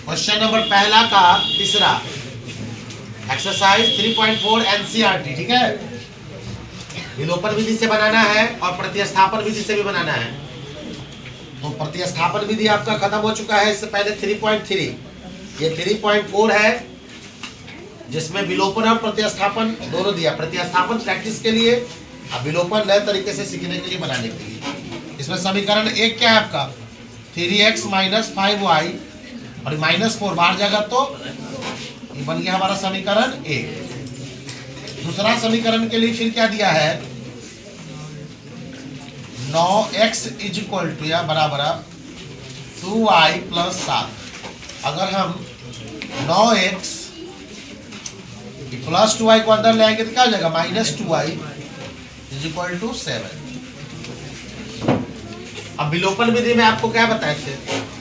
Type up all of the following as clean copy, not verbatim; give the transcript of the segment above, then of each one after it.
Question number पहला का तीसरा एक्सरसाइज 3.4 एनसीईआरटी। ठीक है, विलोपन विधि से बनाना है और प्रतिस्थापन विधि से भी बनाना है। तो प्रतिस्थापन विधि आपका खत्म हो चुका है, इससे पहले 3.3, ये 3.4 है जिसमें विलोपन और प्रतिस्थापन दोनों दिया। प्रतिस्थापन प्रैक्टिस के लिए और विलोपन नए तरीके से सीखने के लिए, बनाने के लिए। इसमें समीकरण एक क्या है आपका 3x - 5y और -4 बाहर जाएगा तो ये बन गया हमारा समीकरण एक। दूसरा समीकरण के लिए फिर क्या दिया है 9x = या बराबर 2y + 7। अगर हम 9x + 2y को अंदर ले आएंगे तो क्या हो जाएगा -2y = 7। अब विलोपन विधि में आपको क्या बताए थे,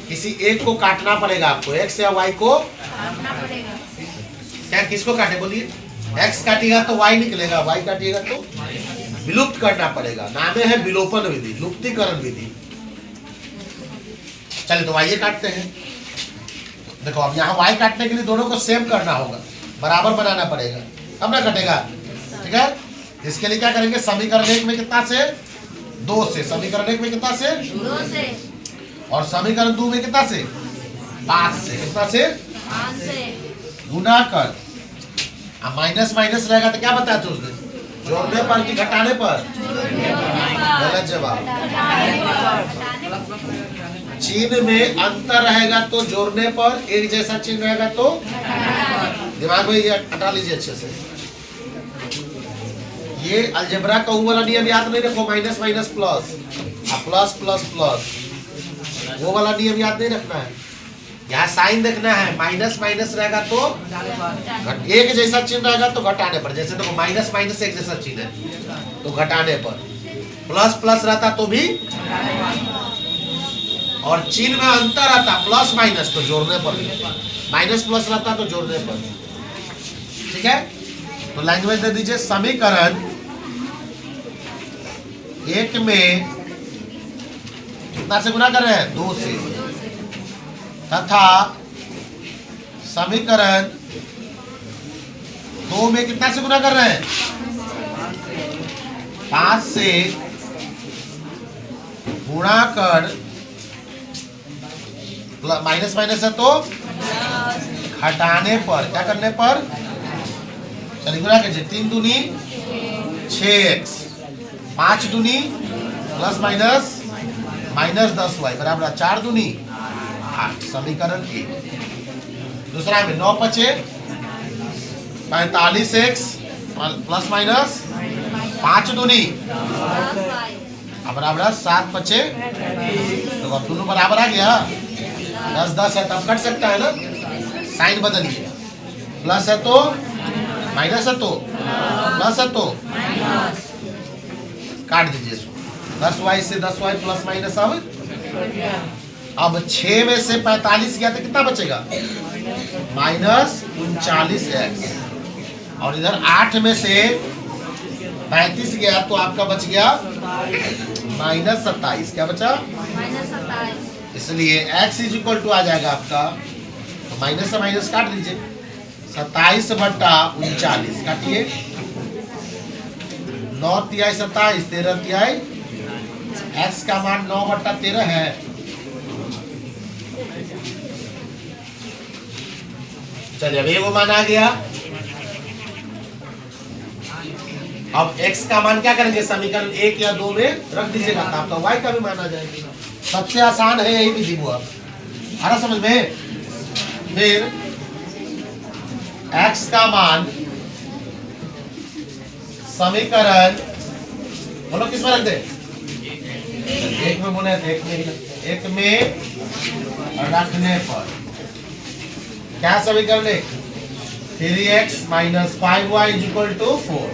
किसी एक को काटना पड़ेगा आपको, x या y को काटना पड़ेगा। क्या किसको काटे बोलिए, x काटिएगा तो y निकलेगा, y काटिएगा तो विलुप्त करना पड़ेगा। नामे है विलोपन विधि, लुप्तीकरण विधि। चलिए तो y काटते हैं। देखो अब यहाँ y काटने के लिए दोनों को सेम करना होगा, बराबर बनाना पड़ेगा, तब ना कटेगा। ठीक है, इसके लिए क्या करेंगे, समीकरण एक में कितना से 2 से, समीकरण एक में कितना से 2 से, और समीकरण 2 में कितना से 5 से, कितना से 5 से गुना कर। अब माइनस माइनस रहेगा तो क्या बताया था उसने, जोड़ने पर कि घटाने पर? गलत जवाब। चिन्ह में अंतर रहेगा तो जोड़ने पर, एक जैसा चिन्ह रहेगा तो दिमाग में ये हटा लीजिए अच्छे से। ये अलजेब्रा का वो वाला नियम याद नहीं रखो, minus minus plus, plus plus plus, वो वाला नियम याद नहीं रखना है। यहाँ साइन देखना है, माइनस माइनस रहेगा तो एक जैसा चिन्ह रहेगा तो घटाने पर। जैसे देखो माइनस माइनस एक जैसा चिन्ह है तो घटाने पर, प्लस प्लस रहता तो भी, और चिन्ह में अंतर आता प्लस माइनस तो जोड़ने पर, माइनस प्लस रहता तो जोड़ने पर। ठीक है, तो लैंग्वेज दे दीजिए, समीकरण एक में कितना से गुना कर रहे हैं 2 से, तथा समीकरण 2 में कितना से गुना कर रहे हैं 5 से गुणा कर, माइनस माइनस है तो घटाने पर, क्या करने पर, चलिए गुना कीजिए, 3 दूनी 6x, 5 दूनी प्लस माइनस -10y बराबर 4 दूनी 8, समीकरण 1। दूसरा में 9 × 5 = 45x प्लस माइनस 5 दूनी बराबर 7 × 5 तो अब दोनों बराबर आ गया, 10 10 है तब कट सकता है ना, साइन बदलिए, प्लस है तो माइनस है तो प्लस है तो काट दीजिए इसको, 10y से 10y प्लस माइनस। अब 6 में से 45 गया तो कितना बचेगा -39x, और इधर 8 में से 35 गया तो आपका बच गया -27। क्या बचा -27, इसलिए x = आ जाएगा आपका, तो माइनस से माइनस काट दीजिए, 27/39 काटिए, 9 × 27 13 × x का मान 9/13 है। चलिए अब ये वो मान आ गया। अब x का मान क्या करेंगे, समीकरण 1 या 2 में रख दीजिएगा तो आपका y का भी मान आ जाएगा। सबसे आसान है यही विधि, वो आ रहा समझ में। फिर x का मान समीकरण बोलो किस में रख दे, एक में बोले, एक में रखने पर क्या समीकरण है 3x - 5y = 4।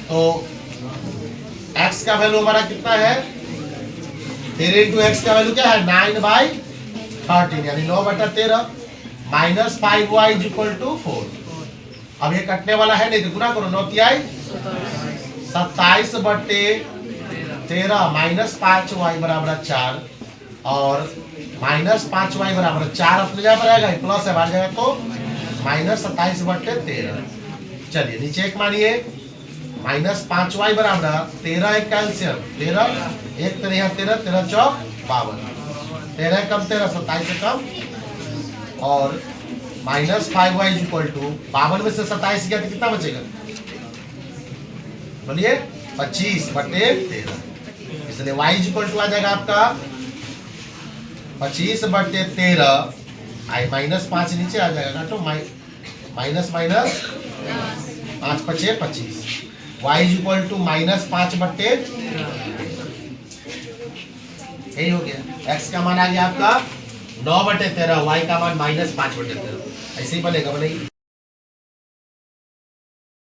तो x का वैल्यू हमारा कितना है, 3 × x का वैल्यू क्या है 9/13 यानी 9/13 - 5y = 4। अब ये कटने वाला है नहीं तो गुना करो, 9 × 27/13 -5y = 4 और -5y बराबर 4 अपने जगह पर आएगा, प्लस है बाहर जाएगा तो -27/13। चलिए नीचे एक मानिए, -5y बराबर 13 एक कैल्शियम 13 एक 13 13 13 चौक 52, 13 कम 13 27 से कम, और -5y इक्वल टू 52 में से 27 गया तो कितना बचेगा बोलिए 25/13। इसलिए y इक्वल टू आ जाएगा आपका 25/13, आई -5 नीचे आ जाएगा तो माइनस 5 पचे 25, y इक्वल टू -5/13, यही हो गया। x का मान आ गया आपका 9/13, y का मान -5/13, ऐसे ही बनेगा।